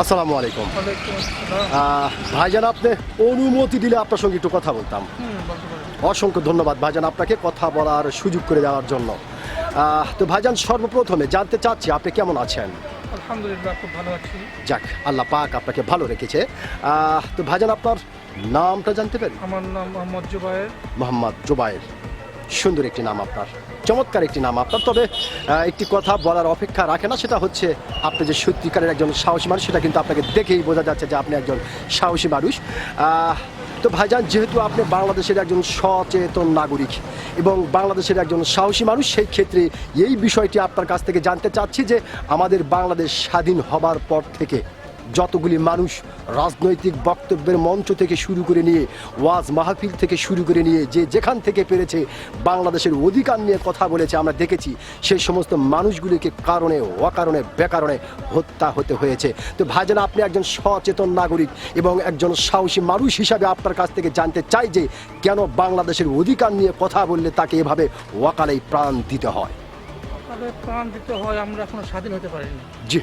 আসসালামু আলাইকুম। ভাইজান, আপনি অনুমতি দিলে আপনার সঙ্গে একটু কথা বলতাম। অসংখ্য ধন্যবাদ ভাইজান, আপনাকে কথা বলার সুযোগ করে দেওয়ার জন্য। তো ভাইজান, সর্বপ্রথমে জানতে চাচ্ছি আপনি কেমন আছেন? আলহামদুলিল্লাহ, খুব ভালো আছি। যাক, আল্লাহ পাক আপনাকে ভালো রেখেছে। তো ভাইজান, আপনার নামটা জানতে পারি? আমার নাম মোহাম্মদ জুবায়ের। মোহাম্মদ জুবায়ের, সুন্দর একটি নাম আপনার, চমৎকার একটি নাম আপনার। তবে একটি কথা বলার অপেক্ষা রাখে না, সেটা হচ্ছে আপনি যে সত্যিকারের একজন সাহসী মানুষ, সেটা কিন্তু আপনাকে দেখেই বোঝা যাচ্ছে যে আপনি একজন সাহসী মানুষ। তো ভাইজান, যেহেতু আপনি বাংলাদেশের একজন সচেতন নাগরিক এবং বাংলাদেশের একজন সাহসী মানুষ, সেই ক্ষেত্রে এই বিষয়টি আপনার কাছ থেকে জানতে চাচ্ছি যে আমাদের বাংলাদেশ স্বাধীন হবার পর থেকে যতগুলি মানুষ রাজনৈতিক বক্তব্যের মঞ্চ থেকে শুরু করে নিয়ে, ওয়াজ মাহফিল থেকে শুরু করে নিয়ে, যে যেখান থেকে পেরেছে বাংলাদেশের অধিকার নিয়ে কথা বলেছে, আমরা দেখেছি সেই সমস্ত মানুষগুলিকে কারণে অকারণে বেকারণে হত্যা হতে হয়েছে। তো ভাইজান, আপনি একজন সচেতন নাগরিক এবং একজন সাহসী মানুষ হিসাবে আপনার কাছ থেকে জানতে চাই যে কেন বাংলাদেশের অধিকার নিয়ে কথা বললে তাকে এভাবে অকালেই প্রাণ দিতে হয়? প্রাণ দিতে হয়, আমরা এখনো স্বাধীন হতে পারিনি। জি,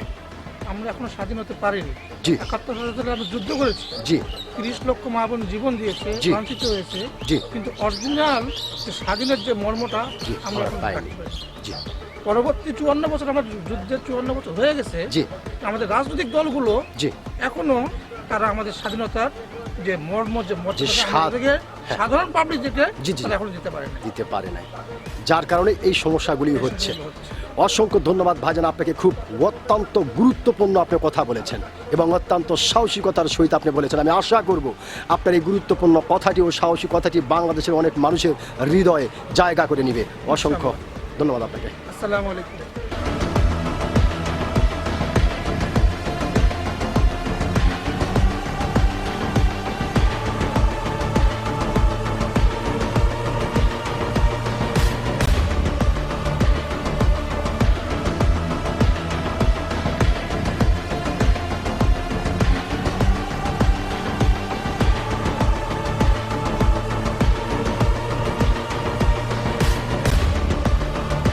আমরা এখনো স্বাধীন হতে পারিনি। জি, ৭১ সালে ধরে আমরা যুদ্ধ করেছি। জি, ৩০ লক্ষ মা বোন জীবন দিয়েছে, জি, বঞ্চিত হয়েছে। জি, কিন্তু অরিজিনাল যে স্বাধীনের যে মর্মটা জি, আমরা এখন পাইনি। থাকতে পারি। জি, পরবর্তী ৫৪ বছর, আমরা যুদ্ধের ৫৪ বছর হয়ে গেছে। জি, আমাদের রাজনৈতিক দলগুলো জি, এখনো তারা আমাদের স্বাধীনতার যে মর্ম, যে যে সাধারণ পাবলিকদেরকে জি, জি, তারা এখনো দিতে পারে না। দিতে পারে নাই, যার কারণে এই সমস্যাগুলি হচ্ছে। অসংখ্য ধন্যবাদ ভাইজান, আপনাকে খুব অত্যন্ত গুরুত্বপূর্ণ আপনি কথা বলেছেন এবং অত্যন্ত সাহসিকতার সহিত আপনি বলেছেন। আমি আশা করব আপনার এই গুরুত্বপূর্ণ কথাটি ও সাহসী কথাটি বাংলাদেশের অনেক মানুষের হৃদয়ে জায়গা করে নেবে। অসংখ্য ধন্যবাদ আপনাকে। আসসালামু আলাইকুম।